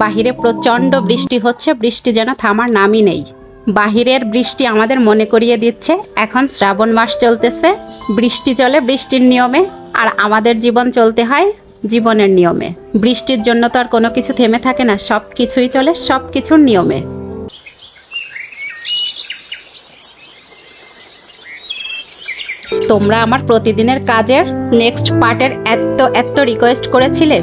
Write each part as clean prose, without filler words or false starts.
বাহিরে প্রচণ্ড বৃষ্টি হচ্ছে, বৃষ্টি যেন থামার নামই নেই। বাহিরের বৃষ্টি আমাদের মনে করিয়ে দিচ্ছে এখন শ্রাবণ মাস চলতেছে, বৃষ্টি চলে বৃষ্টির নিয়মে, আর আমাদের জীবন চলতে হয় জীবনের নিয়মে। বৃষ্টির জন্য তো আর কোনো কিছু থেমে থাকে না, সব কিছুই চলে সব কিছুর নিয়মে। তোমরা আমার প্রতিদিনের কাজের নেক্সট পার্টের এত রিকোয়েস্ট করেছিলে,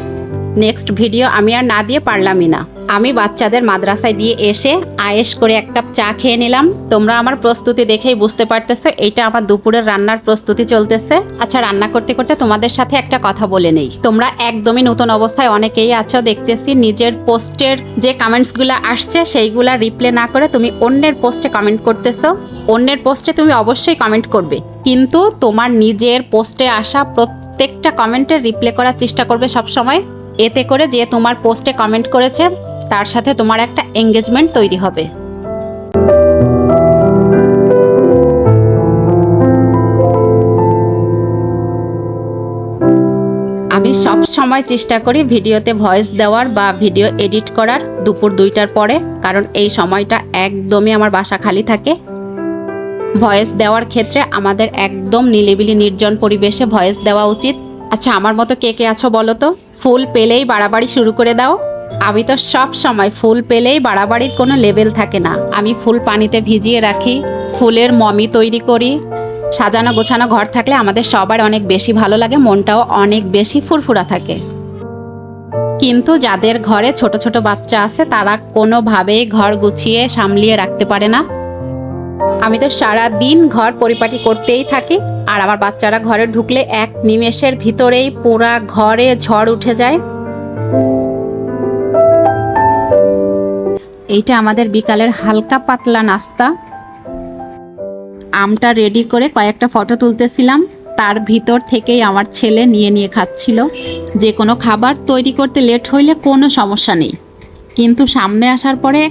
নেক্সট ভিডিও আমি আর না দিয়ে পারলামই না। আমি বাচ্চাদের মাদ্রাসায় দিয়ে এসে আয়েশ করে এক কাপ চা খেয়ে নিলাম। তোমরা আমার প্রস্তুতি দেখেই বুঝতে পারতেছো এইটা আমার দুপুরের রান্নার প্রস্তুতি চলতেছে। আচ্ছা, রান্না করতে করতে তোমাদের সাথে একটা কথা বলে নেই। তোমরা একদমই নতুন অবস্থায় অনেকেই আছো দেখতেছি, নিজের পোস্টের যে কমেন্টসগুলো আসছে সেইগুলা রিপ্লাই না করে তুমি অন্যের পোস্টে কমেন্ট করতেছো। অন্যের পোস্টে তুমি অবশ্যই কমেন্ট করবে, কিন্তু তোমার নিজের পোস্টে আসা প্রত্যেকটা কমেন্টের রিপ্লাই করার চেষ্টা করবে সব সময়। এতে করে যে তোমার পোস্টে কমেন্ট করেছে তার সাথে তোমার একটা এঙ্গেজমেন্ট তৈরি হবে। আমি সব সময় চেষ্টা করি ভিডিওতে ভয়েস দেওয়ার বা ভিডিও এডিট করার দুপুর 2টার পরে, কারণ এই সময়টা একদমই আমার বাসা খালি থাকে। ভয়েস দেওয়ার ক্ষেত্রে আমাদের একদম নিরিবিলি নির্জন পরিবেশে ভয়েস দেওয়া উচিত। আচ্ছা, আমার মতো কে কে আছো বলো তো? ফুল পেলেই বাড়াবাড়ি শুরু করে দাও। আমি তো সব সময় ফুল পেলেই বাড়াবাড়ির কোনো লেভেল থাকে না। আমি ফুল পানিতে ভিজিয়ে রাখি, ফুলের মমি তৈরি করি। সাজানো গোছানো ঘর থাকলে আমাদের সবার অনেক বেশি ভালো লাগে, মনটাও অনেক বেশি ফুরফুরা থাকে। কিন্তু যাদের ঘরে ছোট ছোট বাচ্চা আছে তারা কোনোভাবেই ঘর গুছিয়ে সামলিয়ে রাখতে পারে না। আমি তো সারা দিন ঘর পরিপাটি করতেই থাকি, আর আমার বাচ্চারা ঘরে ঢুকলে এক নিমেষের ভিতরেই পুরা ঘরে ঝড় উঠে যায়। এইটা আমাদের বিকালের হালকা পাতলা নাস্তা। আমটা রেডি করে কয়েকটা ফটো তুলতেছিলাম, তার ভিতর থেকেই আমার ছেলে নিয়ে নিয়ে খাচ্ছিল। যে কোনো খাবার তৈরি করতে লেট হইলে কোনো সমস্যা নেই, কিন্তু সামনে আসার পরে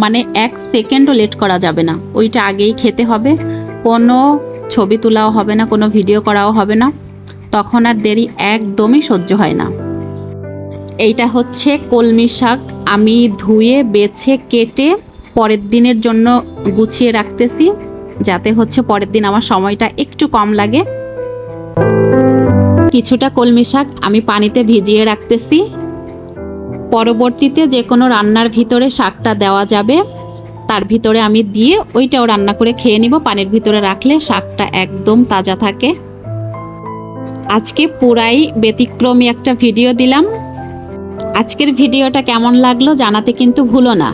মানে 1 সেকেন্ডও লেট করা যাবে না, ওইটা আগেই খেতে হবে। কোনো ছবি তোলাও হবে না, কোনো ভিডিও করাও হবে না, তখন আর দেরি একদমই সহ্য হয় না। এইটা হচ্ছে কলমি শাক, আমি ধুয়ে বেছে কেটে পরের দিনের জন্য গুছিয়ে রাখতেছি, যাতে হচ্ছে পরের দিন আমার সময়টা একটু কম লাগে। কিছুটা কলমি শাক আমি পানিতে ভিজিয়ে রাখতেছি, পরবর্তীতে যে কোনো রান্নার ভিতরে শাকটা দেওয়া যাবে, তার ভিতরে আমি দিয়ে ওইটাও রান্না করে খেয়ে নিব। পানির ভিতরে রাখলে শাকটা একদম তাজা থাকে। আজকে পুরাই ব্যতিক্রমী একটা ভিডিও দিলাম। আজকের ভিডিওটা কেমন লাগলো জানাতে কিন্তু ভুলো না।